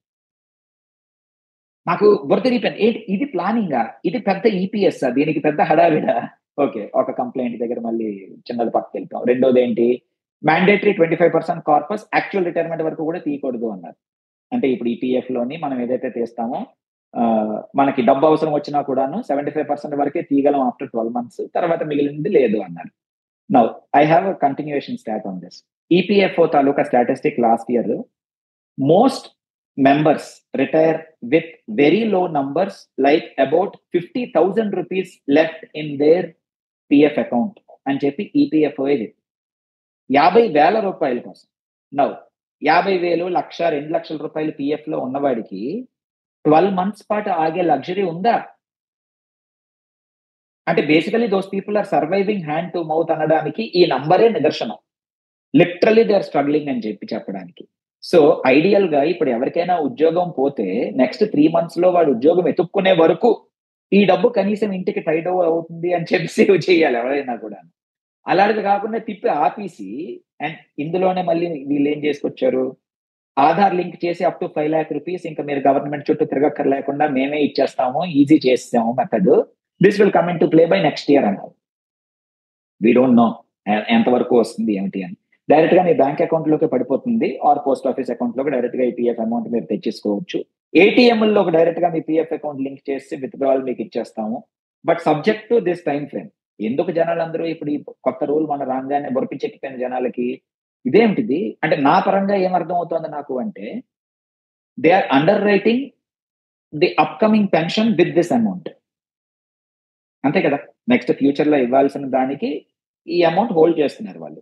నాకు బుర్తిరిగిపోయింది, ఇది ప్లానింగా? ఇది పెద్ద ఈపీఎస్, దీనికి పెద్ద హడావిడా? ఓకే, ఒక కంప్లైంట్ దగ్గర మళ్ళీ చిన్నది పక్కకి వెళ్తాం. రెండోది ఏంటి, మ్యాండేటరీ 25% కార్పస్ యాక్చువల్ రిటైర్మెంట్ వరకు కూడా తీయకూడదు అన్నారు. అంటే ఇప్పుడు ఈపీఎఫ్ లోని మనం ఏదైతే తీస్తామో మనకి డబ్బు అవసరం వచ్చినా కూడాను 75% వరకే తీయగలం ఆఫ్టర్ 12 months, తర్వాత మిగిలింది లేదు అన్నారు. Now I have a continuation start on this. EPFO taluka statistic last year, most members retire with very low numbers, like about 50,000 rupees left in their PF account అని చెప్పి ఈపీఎఫ్ఓ 50,000 రూపాయల కోసం. నౌ 50,000, 1,00,000, 2,00,000 రూపాయలు పిఎఫ్ లో ఉన్నవాడికి 12 months పాటు ఆగే లగ్జరీ ఉందా? అంటే basically those people are surviving hand to mouth అనడానికి ఈ నంబరే నిదర్శనం. లిటరలీ దే ఆర్ స్ట్రగ్లింగ్ అని చెప్పి చెప్పడానికి. సో ఐడియల్ గా ఇప్పుడు ఎవరికైనా ఉద్యోగం పోతే నెక్స్ట్ 3 months లో వాడు ఉద్యోగం ఎత్తుక్కునే వరకు ఈ డబ్బు కనీసం ఇంటికి టైడ్ ఓవర్ అవుతుంది అని చెప్పి సేవ్ చేయాలి ఎవరైనా కూడా. అలాంటిది కాకుండా తిప్పి ఆపేసి, అండ్ ఇందులోనే మళ్ళీ వీళ్ళు ఏం చేసుకొచ్చారు, ఆధార్ లింక్ చేసి అప్ టు 5 lakh రూపీస్ ఇంకా మీరు గవర్నమెంట్ చుట్టూ తిరగక్కర్ లేకుండా మేమే ఇచ్చేస్తాము, ఈజీ చేస్తాము method. This will come in to play by next year అన్నారు. వీ డోంట్ నో ఎంతవరకు వస్తుంది ఏమిటి అని. డైరెక్ట్ గా మీ బ్యాంక్ అకౌంట్ లోకి పడిపోతుంది, ఆర్ పోస్ట్ ఆఫీస్ అకౌంట్ లోకి డైరెక్ట్ గా ఈ పిఎఫ్ అమౌంట్ మీరు తెచ్చేసుకోవచ్చు. ఏటీఎం లోకి డైరెక్ట్ గా మీ పిఎఫ్ అకౌంట్ లింక్ చేసి విత్డ్రావల్ మీకు ఇచ్చేస్తాము, but subject to this time frame. ఎందుకు జనాలందరూ ఇప్పుడు ఈ కొత్త రూల్ మన రాగానే బొరిపించెక్కిపోయిన జనాలకి ఇదేమిటిది అంటే, నా పరంగా ఏమర్థం అవుతోంది నాకు అంటే, they are underwriting the upcoming pension with this amount. అంతే కదా, నెక్స్ట్ ఫ్యూచర్ లో ఇవ్వాల్సిన దానికి ఈ అమౌంట్ హోల్డ్ చేస్తున్నారు వాళ్ళు.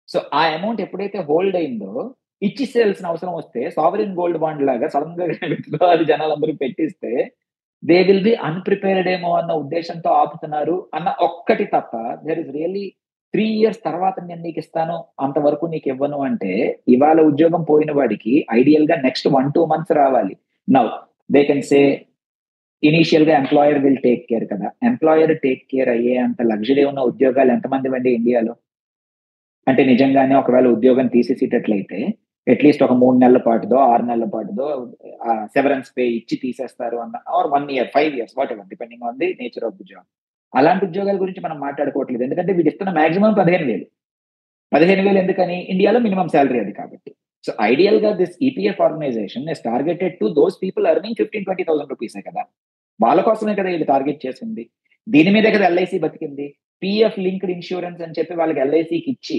సో ఆ అమౌంట్ ఎప్పుడైతే హోల్డ్ అయిందో ఇచ్చేసేయాల్సిన అవసరం వస్తే సావరిన్ గోల్డ్ బాండ్ లాగా సడన్ గా విత్డ్రావల్ జనాలందరూ పెట్టిస్తే దే విల్ బి అన్ప్రిపేర్డ్ ఏమో అన్న ఉద్దేశంతో ఆపుతున్నారు అన్న ఒక్కటి తప్ప, దేర్ ఇస్ రియల్లీ 3 years తర్వాత నేను నీకు ఇస్తాను, అంతవరకు నీకు ఇవ్వను అంటే ఇవాళ ఉద్యోగం పోయిన వాడికి ఐడియల్ గా నెక్స్ట్ 1-2 months రావాలి. Now they can say initial గా ఎంప్లాయర్ విల్ టేక్ కేర్ కదా. ఎంప్లాయర్ టేక్ కేర్ అయ్యే అంత లగ్జరీ ఉన్న ఉద్యోగాలు ఎంతమంది అండి ఇండియాలో? అంటే నిజంగానే ఒకవేళ ఉద్యోగం తీసేసేటట్లయితే అట్లీస్ట్ ఒక 3 నెలల పాటుదో 6 నెలల పాటుదో సెవరెన్స్ పే ఇచ్చి తీసేస్తారు అన్న, or 1 year 5 years whatever depending on the nature of the job. అలాంటి ఉద్యోగాల గురించి మనం మాట్లాడుకోవట్లేదు, ఎందుకంటే వీడు ఇస్తున్న మాక్సిమం 15,000. 15,000 ఎందుకని? ఇండియాలో మినిమం శాలరీ అది కాబట్టి. సో ఐడియల్ గా this EPF organisation is targeted to those people earning 15,000-20,000 రూపీసే కదా. వాళ్ళ కోసమే కదా వీళ్ళు టార్గెట్ చేసింది. దీని మీదే కదా ఎల్ఐసి బతికింది. పిఎఫ్ లింక్డ్ ఇన్సూరెన్స్ అని చెప్పి వాళ్ళకి ఎల్ఐసికి ఇచ్చి,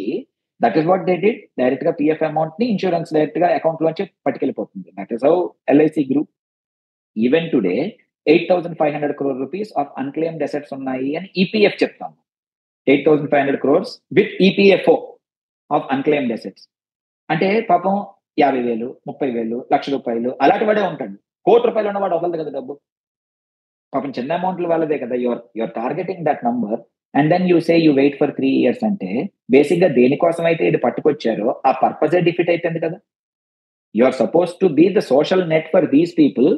that is what they did. Direct గా పిఎఫ్ అమౌంట్ ని ఇన్సూరెన్స్ డైరెక్ట్ గా అకౌంట్ లోంచి పట్టుకెళ్ళిపోతుంది. That is how LIC group. Even today 8,500 crore rupees of unclaimed assets ఉన్నాయి అని ఈపీఎఫ్ చెప్తాం. 8,500 crores with EPFO of unclaimed assets. అంటే పాపం 50,000, 30,000, ₹1,00,000 అలాంటి వాడే ఉంటాడు. ₹1,00,00,000 ఉన్నవాడు వదలదు కదా డబ్బు. పాపం చిన్న అమౌంట్లు వాళ్ళదే కదా. Your targeting that number and then you say you wait for 3 years అంటే బేసిక్ గా దేనికోసం అయితే ఇది పట్టుకొచ్చారో ఆ పర్పజే డిఫిట్ అయిపోయింది కదా. You are suppose to be the social net for these people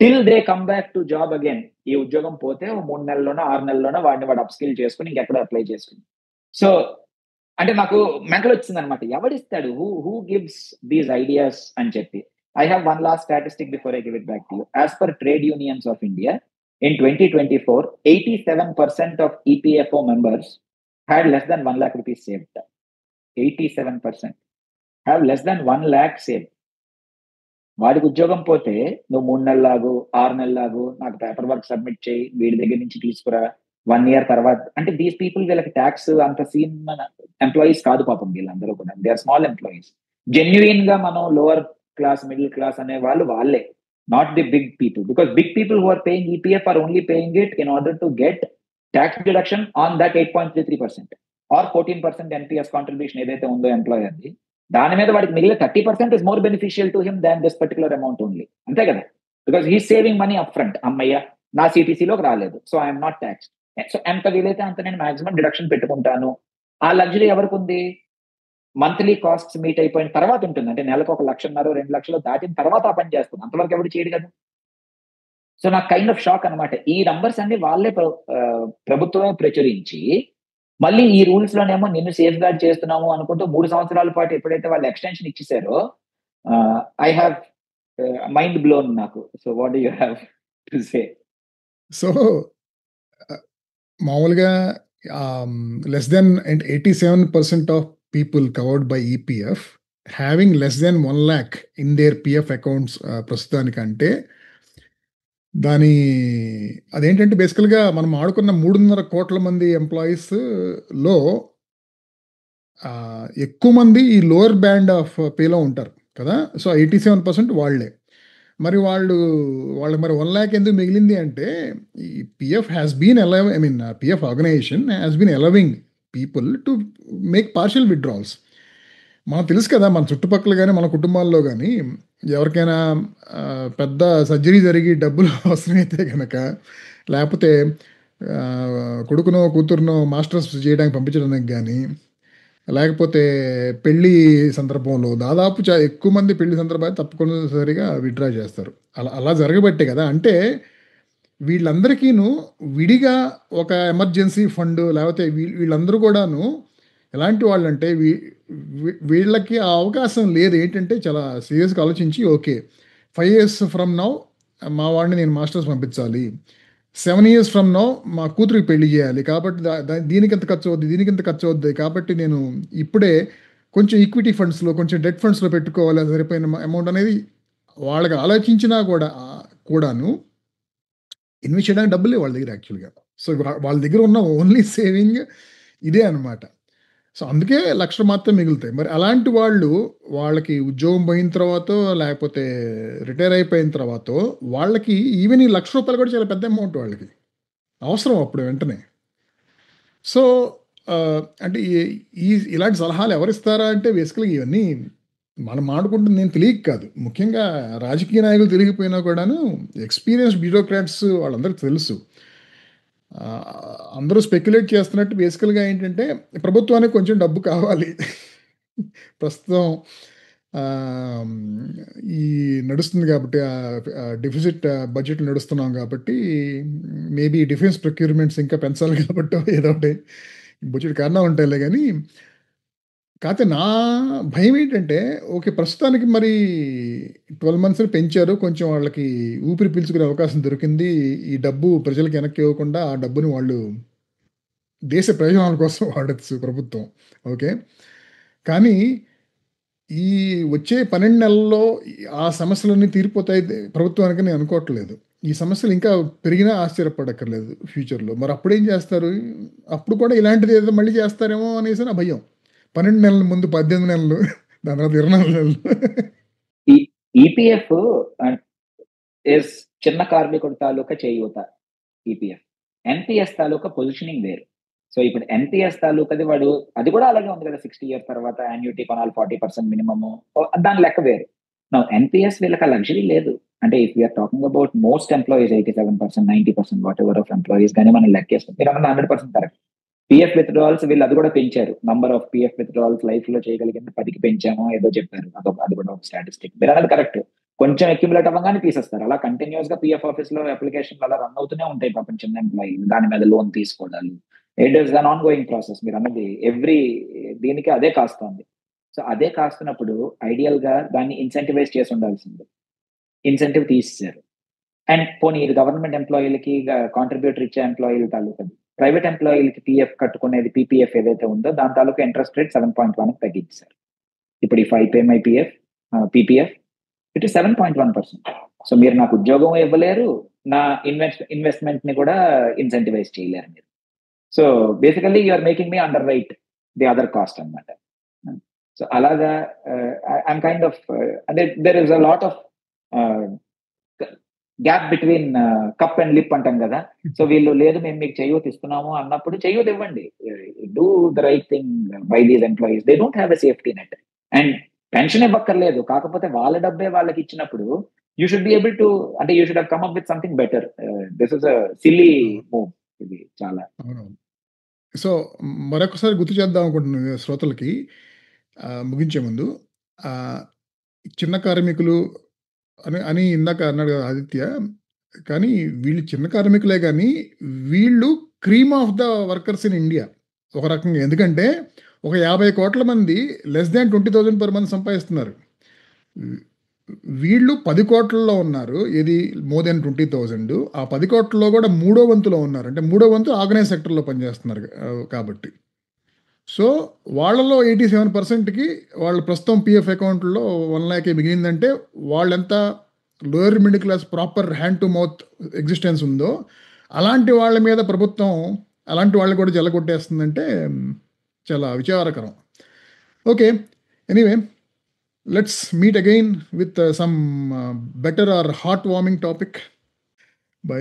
till they come back to job again. ఈ ఉద్యోగం పోతే 3 నెలల్లోనో 6 నెలల్లోనో వాడు అప్స్కిల్ చేసుకుని ఇంకెక్కడ అప్లై చేసుకుని. సో అంటే నాకు మెంటల్ వచ్చింది అనమాట, ఎవడిస్తాడు, హూ గివ్స్ దీస్ ఐడియాస్ అని చెప్పి. I have one last statistic before I give it back to you. As per trade unions of India in 2024, 87% of EPFO members had less than 1 lakh rupees saved. 87% have less than 1 lakh saved. వాడికి ఉద్యోగం పోతే నువ్వు 3 నెలలాగు 6 నెలలాగు నాకు పేపర్ వర్క్ సబ్మిట్ చేయి, వీడి దగ్గర నుంచి తీసుకురా, 1 year తర్వాత అంటే దీస్ పీపుల్ వీళ్ళకి ట్యాక్స్ అంత సీన్ ఎంప్లాయీస్ కాదు పాపం. వీళ్ళందరూ కూడా దే ఆర్ స్మాల్ ఎంప్లాయీస్. జెన్యుయిన్ గా మనం లోవర్ క్లాస్ మిడిల్ క్లాస్ అనే వాళ్ళే, not the big people, because big people who are paying EPF are only paying it in order to get tax deduction on that 8.33% or 14% NPS contribution ఏదైతే ఉందో ఎంప్లాయర్ది. దాని మీద వాడికి మిగిలిన 30% is more beneficial to him than this particular amount only. అంతే కదా, because he saving money up front. అమ్మయ్య నా సిటీసీలోకి రాలేదు, so I'm not tax. So ఎంత వీలైతే అంత నేను మాక్సిమం డిడక్షన్ పెట్టుకుంటాను. ఆ లగ్జరీ ఎవరికి ఉంది? మంత్లీ కాస్ట్స్ మీట్ అయిపోయిన తర్వాత ఉంటుంది. అంటే నెలకు 1,50,000 2,00,000 దాటిన తర్వాత ఆ పని చేస్తుంది. అంతవరకు ఎవరు చేయడు కదా. సో నాకు కైండ్ ఆఫ్ షాక్ అనమాట. ఈ నంబర్స్ అన్ని వాళ్ళే ప్రభుత్వమే ప్రచురించి మళ్ళీ ఈ రూల్స్ లోనేమో నిన్ను సేఫ్ గార్డ్ చేస్తున్నాము అనుకుంటూ 3 సంవత్సరాల పాటు ఎప్పుడైతే వాళ్ళు ఎక్స్టెన్షన్ ఇచ్చేసారో ఐ హ్యావ్ మైండ్ బ్లోన్ నాకు. So what do you have to say? So మామూలుగా less than 87% of people covered by EPF having less than 1 lakh in their PF accounts ప్రస్తుతానికంటే దాని అదేంటంటే బేసికల్గా మనం ఆడుకున్న 3.5 కోట్ల మంది ఎంప్లాయీస్లో ఎక్కువ మంది ఈ లోవర్ బ్యాండ్ ఆఫ్ పేలో ఉంటారు కదా. సో 87% వాళ్ళే. మరి వాళ్ళకి మరి 1 lakh ఎందుకు మిగిలింది అంటే ఈ PF has been allow, I mean PF organisation has been allowing people to make partial withdrawals. మనకు తెలుసు కదా, మన చుట్టుపక్కల కానీ మన కుటుంబాల్లో కానీ ఎవరికైనా పెద్ద సర్జరీ జరిగి డబ్బులు అవసరమైతే కనుక, లేకపోతే కొడుకునో కూతురునో మాస్టర్స్ చేయడానికి పంపించడానికి కానీ, లేకపోతే పెళ్ళి సందర్భంలో దాదాపు ఎక్కువ మంది పెళ్లి సందర్భాలు తప్పనిసరిగా విత్డ్రా చేస్తారు. అలా జరగబట్టే కదా. అంటే వీళ్ళందరికీను విడిగా ఒక ఎమర్జెన్సీ ఫండ్, లేకపోతే వీళ్ళందరూ కూడాను ఎలాంటి వాళ్ళంటే వీళ్ళకి ఆ అవకాశం లేదు. ఏంటంటే చాలా సీరియస్గా ఆలోచించి, ఓకే 5 years ఫ్రమ్ నౌ మా వాడిని నేను మాస్టర్స్ పంపించాలి, 7 years ఫ్రమ్ నౌ మా కూతురికి పెళ్లి చేయాలి, కాబట్టి దీనికి ఎంత ఖర్చు అవుద్ది, దీనికి ఎంత ఖర్చు అవుద్ది, కాబట్టి నేను ఇప్పుడే కొంచెం ఈక్విటీ ఫండ్స్లో కొంచెం డెట్ ఫండ్స్లో పెట్టుకోవాలి, సరిపోయిన అమౌంట్ అనేది వాళ్ళకి ఆలోచించినా కూడాను ఇన్వెస్ట్ చేయడానికి డబ్బులే వాళ్ళ దగ్గర యాక్చువల్గా. సో వాళ్ళ దగ్గర ఉన్న ఓన్లీ సేవింగ్ ఇదే అనమాట. సో అందుకే 1,00,000 మాత్రం మిగులుతాయి. మరి అలాంటి వాళ్ళకి ఉద్యోగం పోయిన తర్వాత, లేకపోతే రిటైర్ అయిపోయిన తర్వాత వాళ్ళకి ఈవెన్ ఈ ₹1,00,000 కూడా చాలా పెద్ద అమౌంట్ వాళ్ళకి అవసరం అప్పుడు వెంటనే. సో అంటే ఇలాంటి సలహాలు ఎవరిస్తారా అంటే బేసికల్గా ఇవన్నీ మనం ఆడుకుంటుంది నేను తెలియక కాదు, ముఖ్యంగా రాజకీయ నాయకులు తెలియకపోయినా కూడాను ఎక్స్పీరియన్స్ బ్యూరోక్రాట్స్ వాళ్ళందరికీ తెలుసు. ఆ, అందరూ స్పెక్యులేట్ చేస్తున్నట్టు బేసికల్గా ఏంటంటే ప్రభుత్వానికి కొంచెం డబ్బు కావాలి. ప్రస్తుతం ఆ, ఈ నడుస్తుంది కాబట్టి డిఫిసిట్ బడ్జెట్ నడుస్తున్నాం కాబట్టి మేబీ డిఫెన్స్ ప్రొక్యూర్మెంట్స్ ఇంకా పెంచాలి కాబట్టి ఏదో ఒకటి బడ్జెట్ కారణాలు ఉంటాయిలే కానీ, కాకపోతే నా భయం ఏంటంటే ఓకే ప్రస్తుతానికి మరి 12 మంత్స్ పెంచారు, కొంచెం వాళ్ళకి ఊపిరి పీల్చుకునే అవకాశం దొరికింది. ఈ డబ్బు ప్రజలకు వెనక్కి ఇవ్వకుండా ఆ డబ్బుని వాళ్ళు దేశ ప్రయోజనాల కోసం వాడచ్చు ప్రభుత్వం. ఓకే. కానీ ఈ వచ్చే 12 నెలల్లో ఆ సమస్యలన్నీ తీరిపోతాయి ప్రభుత్వానికి నేను అనుకోవట్లేదు. ఈ సమస్యలు ఇంకా పెరిగినా ఆశ్చర్యపడక్కర్లేదు ఫ్యూచర్‌లో. మరి అప్పుడేం చేస్తారు? అప్పుడు కూడా ఇలాంటిది ఏదో మళ్ళీ చేస్తారేమో అనేసి నా భయం. 12 నెలల ముందు 18 నెలలు, దాని తర్వాత 24 నెలలు. ఈ ఈపీఎఫ్ ఇస్ చిన్న కార్మికుడి తాలూకా చేయూత ఈపీఎఫ్. ఎన్పిఎస్ తాలూకా పొజిషనింగ్ వేరు. సో ఇప్పుడు ఎన్పిఎస్ తాలూకాది వాడు అది కూడా అలాగే ఉంది కదా, 60 ఇయర్స్ తర్వాత యాన్యుటీ కొనాలి 40% మినిమము, దాని లెక్క వేరు. నా ఎన్పిఎస్ వీళ్ళకి ఆ లగ్జరీ లేదు. అంటే if you're talking about most employees 87%, 90% whatever of employees కానీ మనం లెక్కేస్తాం, మీరు అన్న 100% కరెక్ట్. పిఎఫ్ విత్డ్రావల్స్ వీళ్ళు అది కూడా పెంచారు. Number of PF withdrawals life లో చేయగలిగింది 10కి పెంచాము ఏదో చెప్పారు, అది కూడా ఒక స్టాటిస్టిక్. మీరు అన్నది కరెక్ట్. కొంచెం అక్యుములేట్ అవ్వగానే తీసేస్తారు. అలా కంటిన్యూస్ గా పిఎఫ్ ఆఫీస్ లో అప్లికేషన్లు అలా రన్ అవుతూనే ఉంటాయి పాపం చిన్న ఎంప్లాయీ, దాని మీద లోన్ తీసుకోవడాలు. It is an ongoing process. మీరు అన్నది ఎవ్రీ దీనికి అదే కాస్తుంది. సో అదే కాస్తున్నప్పుడు ఐడియల్ గా దాన్ని ఇన్సెంటివైజ్ చేసి ఉండాల్సింది. ఇన్సెంటివ్ తీసేశారు. అండ్ పోనీ ఇది గవర్నమెంట్ ఎంప్లాయీలకి కాంట్రిబ్యూటర్ ఇచ్చే ఎంప్లాయీల తాలూకా, ప్రైవేట్ ఎంప్లాయీలకి పిఎఫ్ కట్టుకునేది పీపీఎఫ్ ఏదైతే ఉందో దాని తాలూకా ఇంట్రెస్ట్ రేట్ 7.1 తగ్గించారు. ఇప్పుడు ఈ 5 pay my PF PPF it is 7.1%. So మీరు నాకు ఉద్యోగం ఇవ్వలేరు, నా ఇన్వెస్ట్మెంట్ ని కూడా ఇన్సెంటివైజ్ చేయలేరు మీరు. So basically you're making me underwrite the other cost అనమాట. సో అలాగా ఐఎమ్ కైండ్ ఆఫ్ అంటే there is a lot of gap between cup and lip అంటాం కదా. సో వీళ్ళు లేదు మేము మీకు చేయూత ఇస్తున్నాము అన్నప్పుడు చేయూత ఇవ్వండి, do the right thing by these employees. They don't have a safety net. And pension ఇవ్వక్కర్లేదు, కాకపోతే వాళ్ళ డబ్బే వాళ్ళకి ఇచ్చినప్పుడు you should be able to, అంటే you should have come up with something better. This is a silly move ఇది చాలా. అవునవును. సో మరొకసారి గుర్తు చేద్దాం అనుకుంటున్నాను శ్రోతలకి ముగించే ముందు. ఆ, చిన్న కార్మికులు అని అని ఇందాక అన్నాడు కదా ఆదిత్య. కానీ వీళ్ళు చిన్న కార్మికులే కానీ వీళ్ళు cream of the workers in India ఒక రకంగా. ఎందుకంటే ఒక 50 కోట్ల మంది లెస్ దాన్ 20,000 పర్ మంత్ సంపాదిస్తున్నారు. వీళ్ళు 10 కోట్లలో ఉన్నారు, ఇది మోర్ దెన్ 20,000. ఆ 10 కోట్లలో కూడా మూడో వంతులో ఉన్నారు, అంటే మూడో వంతు ఆర్గనైజ్ సెక్టర్లో పనిచేస్తున్నారు కాబట్టి. సో వాళ్ళలో 87%కి వాళ్ళ ప్రస్తుతం పిఎఫ్ అకౌంట్లో 1,00,000 మిగిలిందంటే వాళ్ళెంత lower middle class proper hand to mouth existence ఉందో అలాంటి వాళ్ళ మీద ప్రభుత్వం అలాంటి వాళ్ళు కూడా జల్లగొట్టేస్తుందంటే చాలా విచారకరం. Okay, anyway, let's meet again with some better or heart warming topic. By.